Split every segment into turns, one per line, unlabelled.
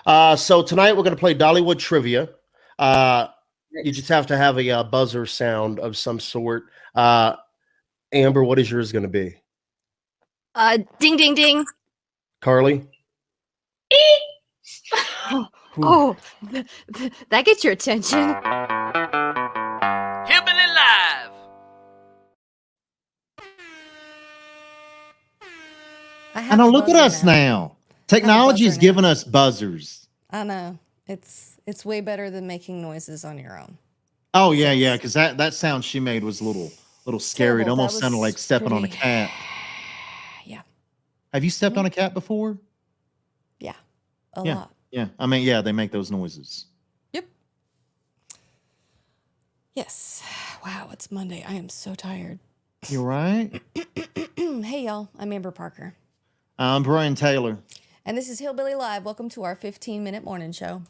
So tonight we're going to play Dollywood Trivia. You just have to have a buzzer sound of some sort. Amber, what is yours going to be?
Ding, ding, ding.
Carly?
Oh, that gets your attention.
Hillbilly Live.
I know. Look at us now. Technology is giving us buzzers.
I know. It's way better than making noises on your own.
Oh yeah, because that sound she made was a little scary. It almost sounded like stepping on a cat.
Yeah.
Have you stepped on a cat before?
Yeah, a lot.
Yeah, I mean, yeah, they make those noises.
Yep. Yes. Wow, it's Monday. I am so tired.
You right?
Hey, y'all. I'm Amber Parker.
I'm Brian Taylor.
And this is Hillbilly Live. Welcome to our 15-minute morning show.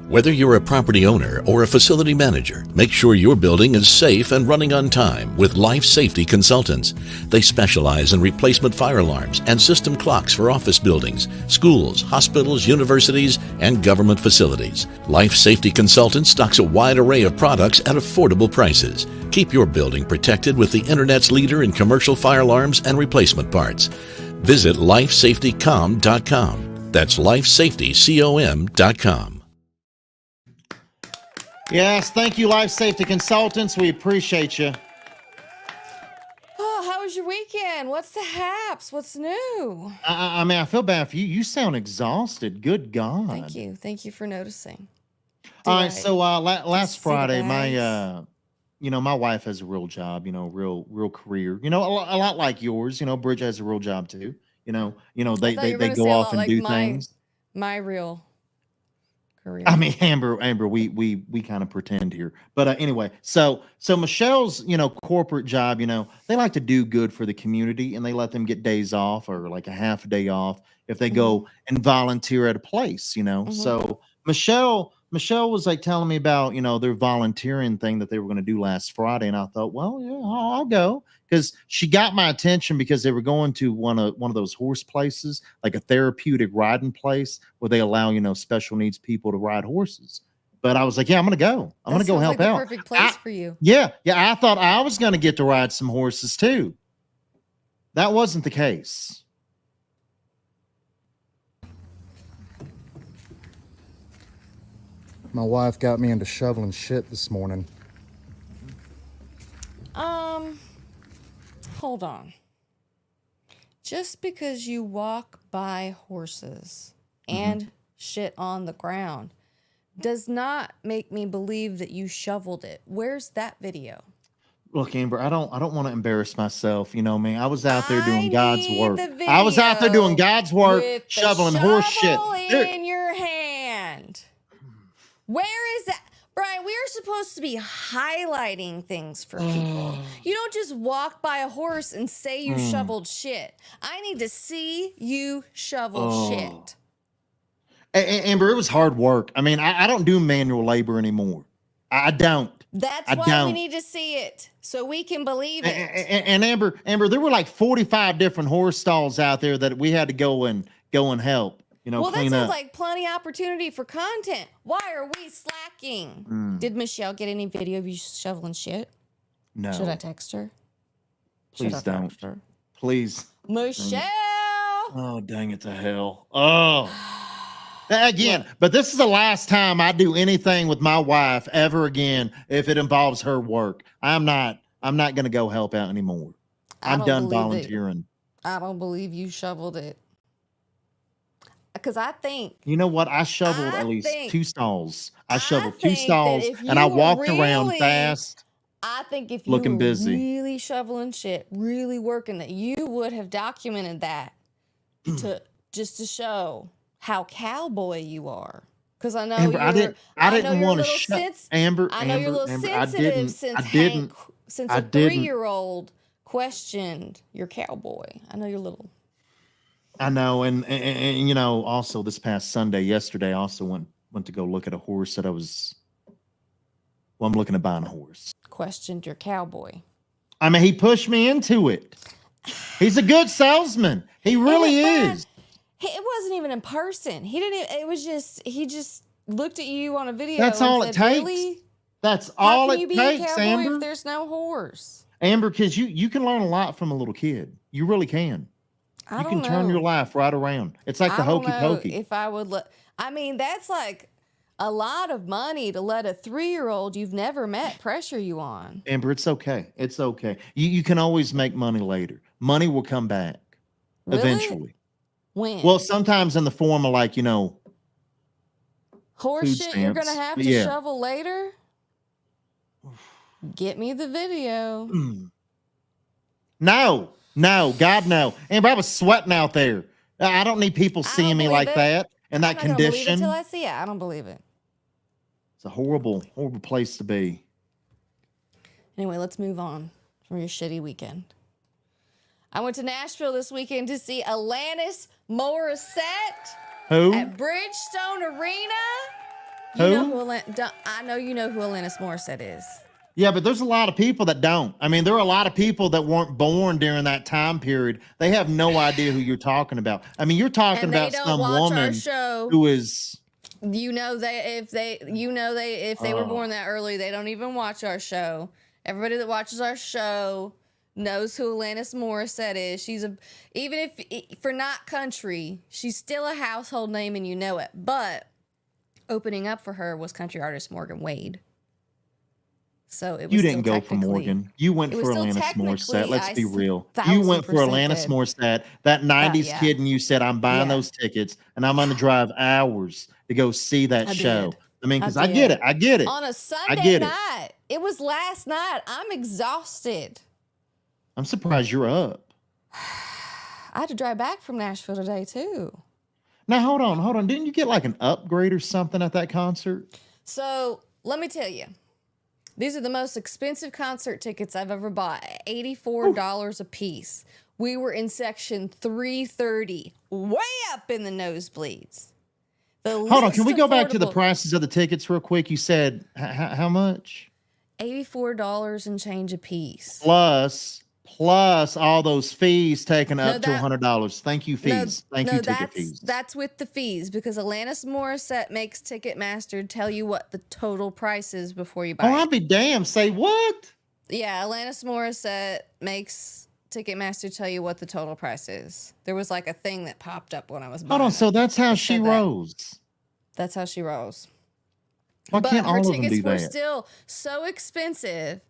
Whether you're a property owner or a facility manager, make sure your building is safe and running on time with Life Safety Consultants. They specialize in replacement fire alarms and system clocks for office buildings, schools, hospitals, universities, and government facilities. Life Safety Consultants stocks a wide array of products at affordable prices. Keep your building protected with the Internet's leader in commercial fire alarms and replacement parts. Visit lifesafetycom.com. That's lifesafetycom.com.
Yes, thank you, Life Safety Consultants. We appreciate you.
Oh, how was your weekend? What's the haps? What's new?
I mean, I feel bad for you. You sound exhausted. Good God.
Thank you. Thank you for noticing.
All right, so last Friday, my my wife has a real job, real career, a lot like yours. Bridget has a real job too. They go off and do things.
My real career.
I mean, Amber, we kind of pretend here, but anyway, so Michelle's, corporate job, they like to do good for the community, and they let them get days off or like a half a day off if they go and volunteer at a place, So Michelle was like telling me about, their volunteering thing that they were going to do last Friday. And I thought, well, yeah, I'll go, because she got my attention because they were going to one of those horse places, like a therapeutic riding place where they allow, special needs people to ride horses. But I was like, yeah, I'm going to go. I'm going to go help out.
Perfect place for you.
Yeah. I thought I was going to get to ride some horses too. That wasn't the case.
My wife got me into shoveling shit this morning.
Hold on. Just because you walk by horses and shit on the ground does not make me believe that you shoveled it. Where's that video?
Look, Amber, I don't want to embarrass myself. Man, I was out there doing God's work. I was out there doing God's work, shoveling horse shit.
In your hand. Where is that? Brian, we are supposed to be highlighting things for people. You don't just walk by a horse and say you shoveled shit. I need to see you shovel shit.
Amber, it was hard work. I mean, I don't do manual labor anymore. I don't.
That's why we need to see it so we can believe it.
And Amber, there were like 45 different horse stalls out there that we had to go and help.
Well, that
clean
sounds
up.
like plenty opportunity for content. Why are we slacking? Did Michelle get any video of you shoveling shit?
No.
Should I text her?
Please don't. Please.
Michelle!
Oh, dang it to hell. Oh. Again, but this is the last time I do anything with my wife ever again if it involves her work. I'm not going to go help out anymore. I'm done volunteering.
I don't believe you shoveled it. Because I think...
You know what? I shoveled at least 2 stalls. I shoveled 2 stalls, and I walked around fast.
I think if you
looking
were
busy.
really shoveling shit, really working, that you would have documented that to show how cowboy you are. Because I know
Amber, I didn't want to
shut
Amber.
I know you're a little sensitive since a 3-year-old questioned your cowboy. I know you're little.
I know, and also this past yesterday, I also went to go look at a horse that I'm looking at buying a horse.
Questioned your cowboy.
I mean, he pushed me into it. He's a good salesman. He really is.
It wasn't even in person. He didn't. It was just he just looked at you on a video.
That's
and
all
said,
it takes.
Really?
That's
How
all
can you
it
be a
takes,
cowboy
Amber.
if there's no horse?
Amber, because you can learn a lot from a little kid. You really can.
I
You
don't
can
know.
turn your life right around. It's like the
I don't
hokey
know
pokey.
if I would let. I mean, that's like a lot of money to let a 3-year-old you've never met pressure you on.
Amber, it's okay. It's okay. You can always make money later. Money will come back
Really?
eventually.
When?
Well, sometimes in the form of like,
horse
food
shit you're gonna
stamps.
have
But
to
yeah.
shovel later. Get me the video.
No, God, no. Amber, I was sweating out there. I don't need people
I
seeing
don't
me
believe
like
it.
that in that
I'm not gonna believe it
condition.
till I see it. I don't believe it.
It's a horrible, horrible place to be.
Anyway, let's move on from your shitty weekend. I went to Nashville this weekend to see Alanis Morissette
Who?
at Bridgestone Arena.
Who?
You know who I know you know who Alanis Morissette is.
Yeah, but there's a lot of people that don't. I mean, there are a lot of people that weren't born during that time period. They have no idea who you're talking about. I mean, you're talking
And they
about
don't
some
watch our
woman
show.
who is.
You know if they were born that early, they don't even watch our show. Everybody that watches our show knows who Alanis Morissette is. She's even if for not country, she's still a household name and you know it. But opening up for her was country artist Morgan Wade. So it was
You didn't
still
go for Morgan. You went
it was
for
still
Alanis Morissette.
technically,
Let's
I
be real. You went for
1000%
Alanis
did.
Morissette, that 90s
yeah.
kid, and you said, I'm buying
Yeah.
those tickets and I'm going to drive hours to go see that
I
show.
did.
I mean, because
I
I get
did.
it. I get it.
On a Sunday
get it.
night. It was last night. I'm exhausted.
I'm surprised you're up.
I had to drive back from Nashville today too.
Now, hold on. Didn't you get like an upgrade or something at that concert?
So let me tell you, these are the most expensive concert tickets I've ever bought. $84 a piece. We were in section 330, way up in the nosebleeds.
Hold on. Can we go back to the prices of the tickets real quick? You said how much?
$84 and change a piece.
Plus all those fees taken up to
that-
$100. Thank you, fees. Thank you, ticket fees.
That's with the fees because Alanis Morissette makes Ticketmaster tell you what the total price is before you buy
Oh,
it.
I'll be damned. Say what?
Yeah, Alanis Morissette makes Ticketmaster tell you what the total price is. There was like a thing that popped up when I was buying
Hold on. So
it.
that's how
It
she
said that.
rose.
That's how she rolls.
Why
But
can't
her
all of them
tickets
do
were
that?
still so expensive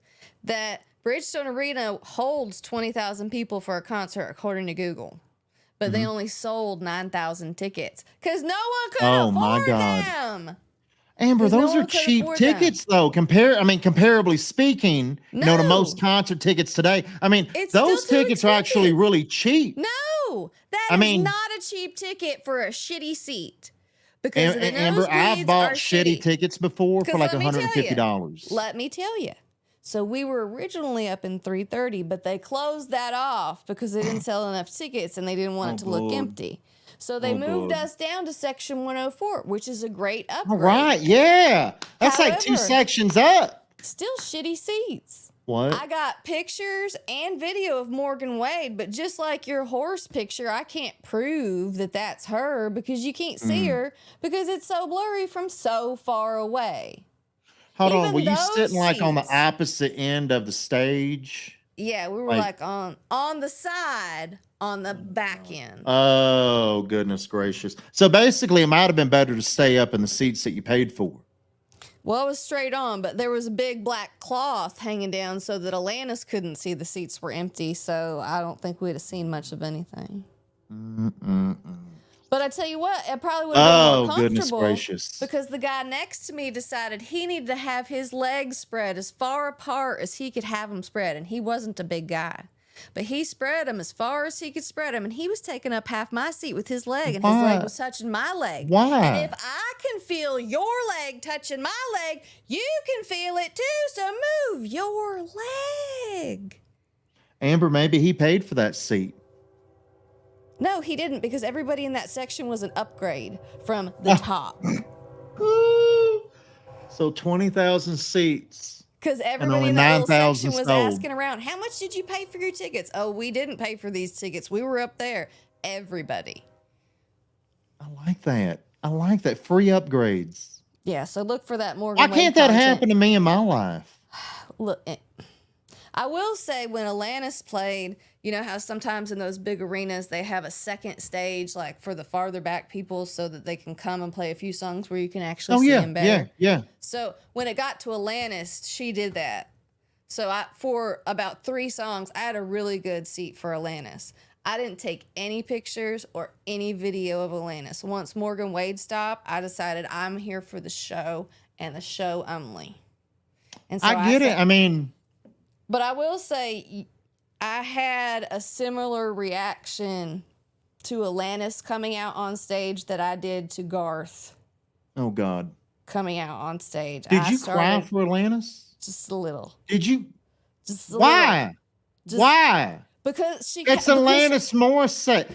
that Bridgestone Arena holds 20,000 people for a concert, according to Google. But they only sold 9,000 tickets because no one could
Oh, my
afford
God.
them.
Amber,
'Cause no
those are
one could
cheap
afford them.
tickets, though. Comparably speaking, to
No.
most concert tickets today. I mean,
It's
those
still too
tickets are actually
expensive.
really cheap.
No, that
I
is
mean-
not a cheap ticket for a shitty seat. Because the
Amber, I've
nosebleeds
bought
are
shitty tickets before for
'Cause
like
let me tell you,
$150.
Let me tell you. So we were originally up in 330, but they closed that off because they didn't sell enough tickets and they didn't want it to look
God.
empty. So they moved us down to section 104, which is a great upgrade.
All right, yeah. That's like 2
However-
sections up.
Still shitty seats.
What?
I got pictures and video of Morgan Wade, but just like your horse picture, I can't prove that that's her because you can't see her because it's so blurry from so far away.
Hold on.
even
Were you
those
sitting like on the
seats-
opposite end of the stage?
Yeah, we were
Like-
like on the side, on the back end.
Oh, goodness gracious. So basically, it might have been better to stay up in the seats that you paid for.
Well, it was straight on, but there was a big black cloth hanging down so that Alanis couldn't see the seats were empty. So I don't think we'd have seen much of anything. But I tell you what, it probably would have been more
Oh, goodness
comfortable
gracious.
because the guy next to me decided he needed to have his legs spread as far apart as he could have them spread, and he wasn't a big guy. But he spread them as far as he could spread them, and he was taking up half my seat with his leg, and his leg
Why?
was touching my leg.
Why?
And if I can feel your leg touching my leg, you can feel it too, so move your leg.
Amber, maybe he paid for that seat.
No, he didn't, because everybody in that section was an upgrade from the top.
So 20,000 seats.
Because
only
everybody in that little
9,000
section was
sold.
asking around, how much did you pay for your tickets? Oh, we didn't pay for these tickets. We were up there. Everybody.
I like that. I like that. Free upgrades.
Yeah, so look for that Morgan.
Why
Wade
can't that
content.
happen to me in my life?
Look, I will say when Alanis played, you know how sometimes in those big arenas they have a second stage like for the farther back people so that they can come and play a few songs where you can actually see them better.
Yeah.
So when it got to Alanis, she did that. So for about 3 songs, I had a really good seat for Alanis. I didn't take any pictures or any video of Alanis. Once Morgan Wade stopped, I decided I'm here for the show and the show only. And so
I get it. I mean,
but I will say I had a similar reaction to Alanis coming out on stage that I did to Garth.
Oh God.
Coming out on stage.
Did you cry for Alanis?
Just a little.
Did you?
Just a
Why?
Little.
Why?
Because
it's Alanis Morissette.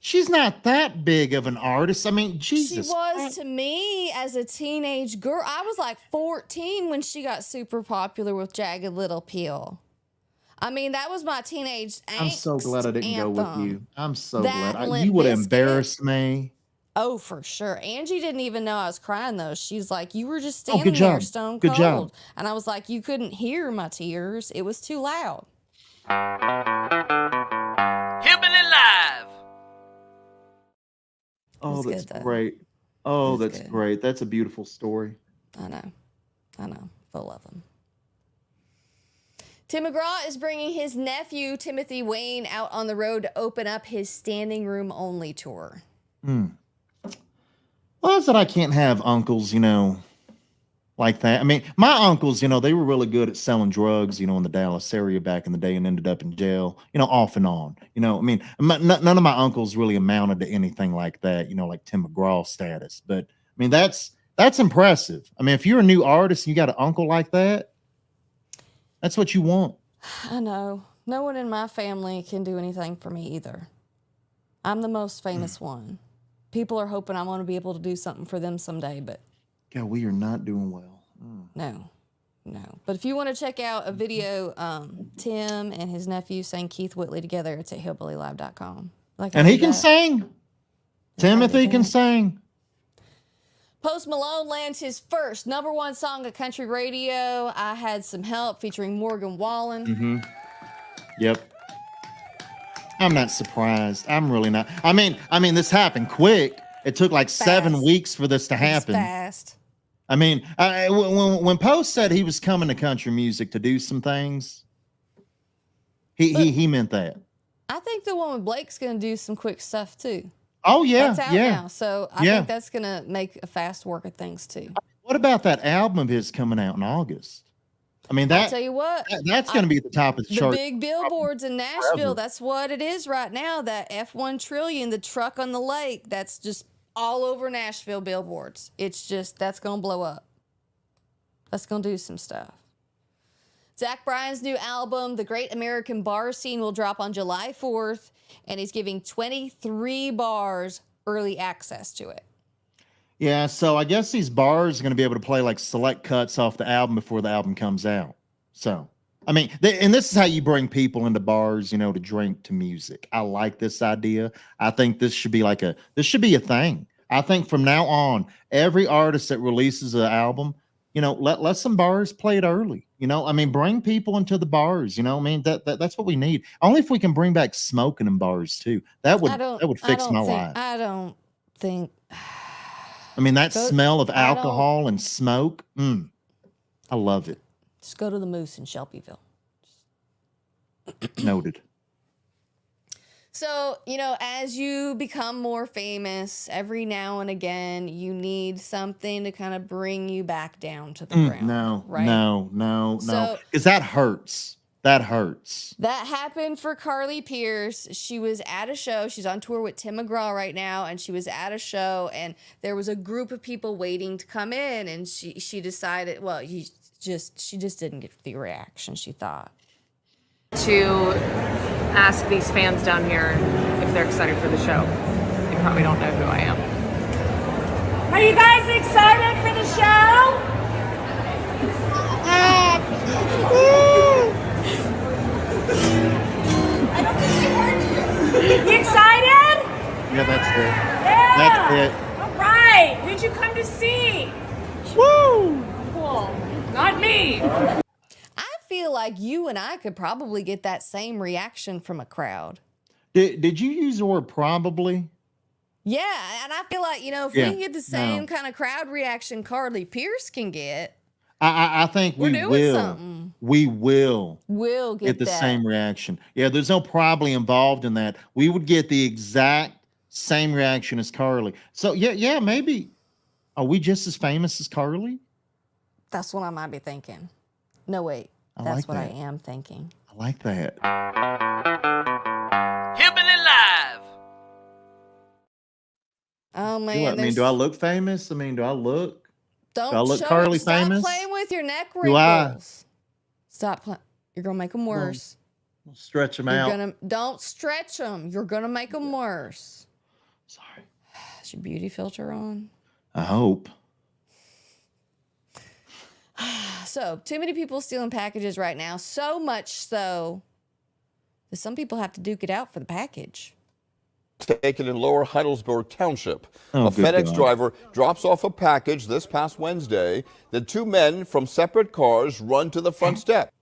She's not that big of an artist. I mean, Jesus.
She was to me as a teenage girl. I was like 14 when she got super popular with Jagged Little Pill. I mean, that was my teenage angst.
I'm so glad I didn't go with you. I'm so glad. You would embarrass me.
Oh, for sure. Angie didn't even know I was crying, though. She's like, you were just standing there stone cold.
Good job.
And I was like, you couldn't hear my tears. It was too loud.
Hillbilly Live.
Oh, that's great. Oh, that's great. That's a beautiful story.
I know. Full of them. Tim McGraw is bringing his nephew, Timothy Wayne, out on the road to open up his standing room only tour.
Well, that's that I can't have uncles, like that. I mean, my uncles, they were really good at selling drugs, in the Dallas area back in the day and ended up in jail, off and on. I mean, none of my uncles really amounted to anything like that, like Tim McGraw status. But I mean, that's impressive. I mean, if you're a new artist and you got an uncle like that, that's what you want.
I know. No one in my family can do anything for me either. I'm the most famous one. People are hoping I'm going to be able to do something for them someday, but
God, we are not doing well.
No. But if you want to check out a video, Tim and his nephew sang Keith Whitley together, it's at hillbillylive.com.
And he can sing. Timothy can sing.
Post Malone lands his first #1 song at country radio. I Had Some Help featuring Morgan Wallen.
Yep. I'm not surprised. I'm really not. I mean, this happened quick. It took like 7 weeks for this to happen.
Fast.
I mean, when Post said he was coming to country music to do some things, he meant that.
I think the one with Blake's going to do some quick stuff too.
Oh yeah,
that's out now. So I think that's going to make a fast work of things too.
What about that album of his coming out in August? I mean, I'll
tell you what,
that's going to be at the top of the chart.
The big billboards in Nashville, that's what it is right now. That F1 Trillion, the truck on the lake, that's just all over Nashville billboards. It's just, that's going to blow up. That's going to do some stuff. Zach Bryan's new album, The Great American Bar Scene, will drop on July 4th, and he's giving 23 bars early access to it.
Yeah, so I guess these bars are going to be able to play like select cuts off the album before the album comes out. So, I mean, and this is how you bring people into bars, to drink to music. I like this idea. I think this should be this should be a thing. I think from now on, every artist that releases an album, let some bars play it early. I mean, bring people into the bars. I mean, that's what we need. Only if we can bring back smoking in bars too. That would fix my life.
I don't think.
I mean, that smell of alcohol and smoke. I love it.
Just go to the Moose in Shelbyville.
Noted.
So, as you become more famous, every now and again, you need something to kind of bring you back down to the ground.
No.
So,
because that hurts. That hurts.
That happened for Carly Pierce. She was at a show. She's on tour with Tim McGraw right now, and she was at a show, and there was a group of people waiting to come in, and she decided, she just didn't get the reaction she thought.
To ask these fans down here if they're excited for the show. They probably don't know who I am.
Are you guys excited for the show? I don't think they heard you. You excited?
Yeah, that's good. That's it.
All right. Who'd you come to see?
Woo!
Cool. Not me.
I feel like you and I could probably get that same reaction from a crowd.
Did you use the word probably?
Yeah, and I feel like, if we can get the same kind of crowd reaction Carly Pierce can get,
I think
we're
we
doing
will.
something.
We'll
get
the
that.
same reaction. Yeah, there's no probably involved in that. We would get the exact same reaction as Carly. So yeah, maybe. Are we just as famous as Carly?
That's what I might be thinking. No, wait. That's what I am thinking.
I like that.
Hillbilly Live.
Oh, man.
Do I look famous? Do I look?
Don't
do I look
show
Carly
stop
famous?
playing with your neck
Do I?
wrinkles. Stop playing. You're going to make them worse.
We'll stretch them out.
Don't stretch them. You're going to make them worse.
Sorry.
Is your beauty filter on?
I hope.
So, too many people stealing packages right now. So much so that some people have to duke it out for the package.
Taken in Lower Heidelberg Township.
Oh,
a FedEx
God.
driver drops off a package this past Wednesday. The two men from separate cars run to the front step.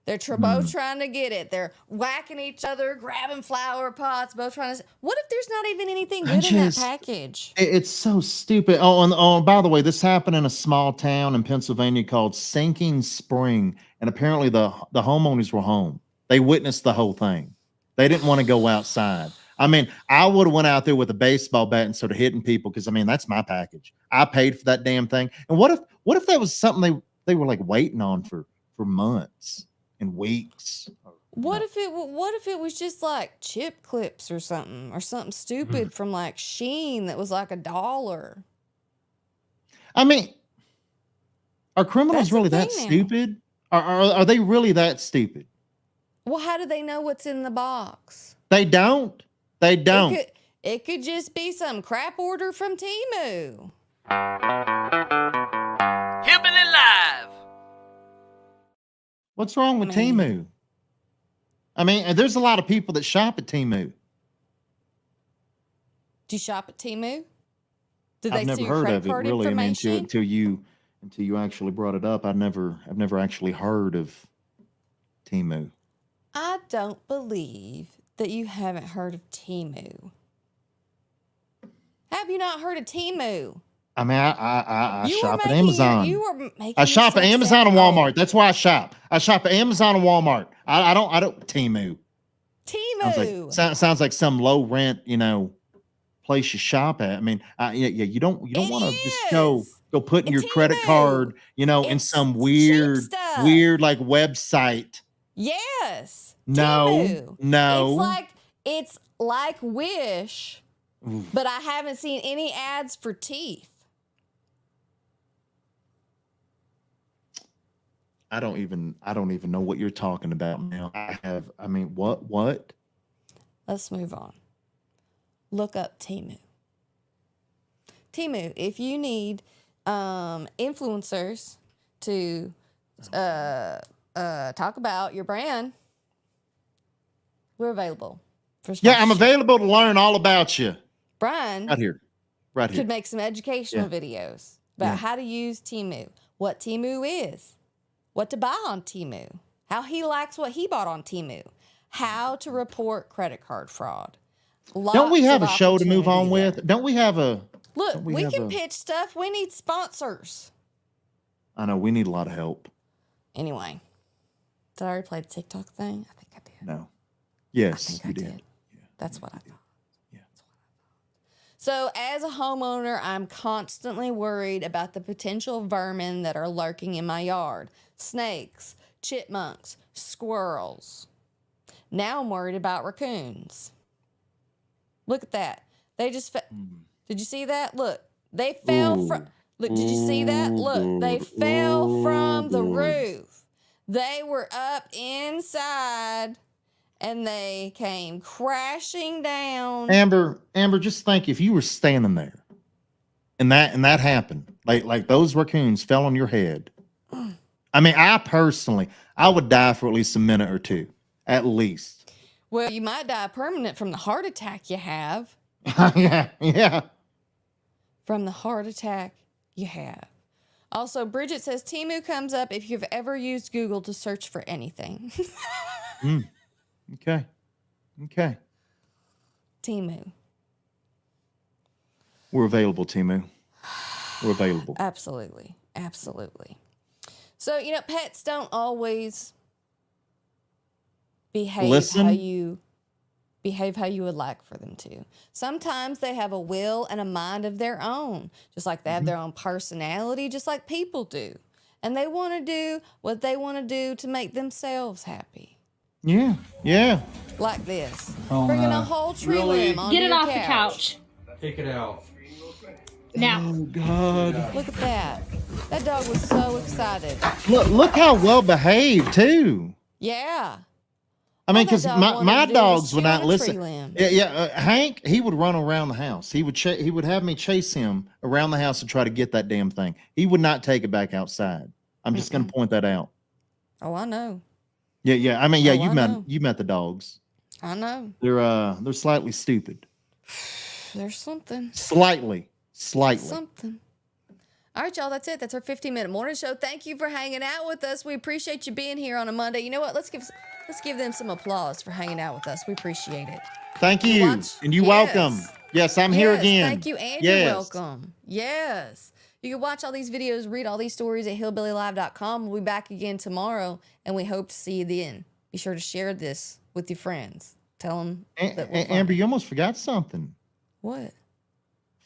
They're both trying to get it. They're whacking each other, grabbing flower pots, both trying to. What if there's not even anything good in that package?
It's so stupid. Oh, by the way, this happened in a small town in Pennsylvania called Sinking Spring, and apparently the homeowners were home. They witnessed the whole thing. They didn't want to go outside. I mean, I would have went out there with a baseball bat and started hitting people because that's my package. I paid for that damn thing. And what if that was something they were like waiting on for months and weeks?
What if it was just like chip clips or something stupid from like Shein that was like $1?
I mean, are criminals
That's
really
the
that
thing now.
stupid? Are they really that stupid?
Well, how do they know what's in the box?
They don't. They don't.
It could just be some crap order from Temu.
Hillbilly Live.
What's wrong with Temu? I mean, there's a lot of people that shop at Temu.
Do you shop at Temu? Did
I've
they
never
see your
heard
credit
of it
card
really. I mean,
information?
until you actually brought it up, I've never actually heard of Temu.
I don't believe that you haven't heard of Temu. Have you not heard of Temu?
I mean, I
You
shop
were
at
making
Amazon.
You were making
I shop at
yourself
Amazon and
sound
Walmart.
old.
That's why I shop. I shop at Amazon and Walmart. I don't Temu.
Temu.
Sounds like some low rent, place you shop at. I mean, you don't want to just go putting your credit card, in
It's
some
cheap
weird
stuff.
like website.
Yes.
No,
Temu.
no.
It's like Wish, but I haven't seen any ads for teeth.
I don't even know what you're talking about now. What?
Let's move on. Look up Temu. Temu, if you need influencers to talk about your brand, we're available.
Yeah, I'm available to learn all about you.
Brian
Right here.
could make some educational videos about how to use Temu, what Temu is, what to buy on Temu, how he likes what he bought on Temu, how to report credit card fraud.
Don't we have a
Lots of
show to move on
opportunity
with? Don't we have a...
Look,
don't
we
have
can
a-
pitch stuff. We need sponsors.
I know, we need a lot of help.
Anyway, did I already play the TikTok thing? I think I did.
No. Yes,
I think
you
I
did.
did. That's what I thought.
Yeah.
So, as a homeowner, I'm constantly worried about the potential vermin that are lurking in my yard. Snakes, chipmunks, squirrels. Now I'm worried about raccoons. Look at that. They just Did you see that? Look, they fell from... Look, did you see that? Look, they fell from the roof. They were up inside and they came crashing down.
Amber, just think if you were standing there and that happened, like those raccoons fell on your head. I mean, I would die for at least a minute or two, at least.
Well, you might die permanent from the heart attack you have.
Yeah.
from the heart attack you have. Also, Bridget says Temu comes up if you've ever used Google to search for anything.
Okay.
Temu.
We're available, Temu. We're available.
Absolutely. So, pets don't always behave how you would like for them to. Sometimes they have a will and a mind of their own, just like they have their own personality, just like people do. And they want to do what they want to do to make themselves happy.
Yeah.
Like this. Bringing a whole tree limb onto
Get it
your
off the couch.
Take it out.
Now.
Oh, God.
Look at that. That dog was so excited.
Look how well behaved, too.
Yeah.
I mean, because
All that dog wanted
my
to do was
dogs would
chew on
not
a
listen.
tree limb.
Hank, he would run around the house. He would have me chase him around the house to try to get that damn thing. He would not take it back outside. I'm just going to point that out.
Oh, I know.
Yeah. I mean,
I
you met the dogs.
I know.
They're slightly stupid.
There's something.
Slightly.
Something. All right, y'all. That's it. That's our 15-minute morning show. Thank you for hanging out with us. We appreciate you being here on a Monday. You know what? Let's give them some applause for hanging out with us. We appreciate it.
Thank you. And you're welcome. Yes, I'm here again.
Thank you, and you're welcome. Yes. You can watch all these videos, read all these stories at hillbillylive.com. We'll be back again tomorrow, and we hope to see you then. Be sure to share this with your friends. Tell them that we're fun.
Amber, you almost forgot something.
What?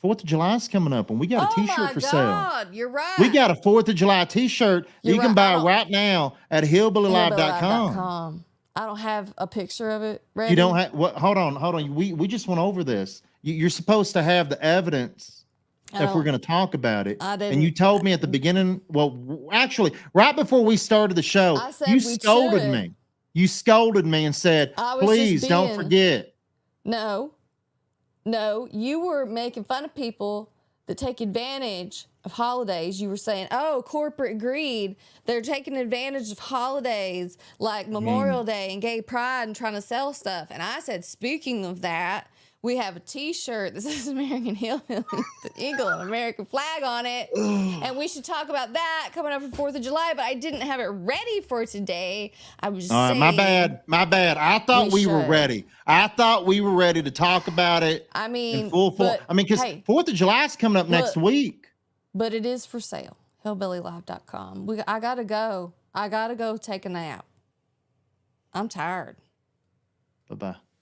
4th of July's coming up, and we got a T-shirt for sale.
Oh, my God. You're right.
We got a 4th of July T-shirt you can buy right now at hillbillylive.com.
I don't have a picture of it ready.
You don't have what? Hold on. We just went over this. You're supposed to have the evidence if we're going to talk about it.
I didn't.
And you told me at the beginning. Well, actually, right before we started the show,
I said
you
we
scolded
should.
me. You scolded me and said, "Please don't forget."
No, you were making fun of people that take advantage of holidays. You were saying, oh, corporate greed. They're taking advantage of holidays like Memorial Day and Gay Pride and trying to sell stuff. And I said, speaking of that, we have a T-shirt that says American Hillbilly with an eagle and American flag on it. And we should talk about that coming up for 4th of July. But I didn't have it ready for today. I was just saying.
My bad. I thought we were ready. I thought we were ready to talk about it.
I mean,
in full. I mean, because 4th of July is coming up next week.
But it is for sale. Hillbillylive.com. I gotta go. I gotta go take a nap. I'm tired.
Bye-bye.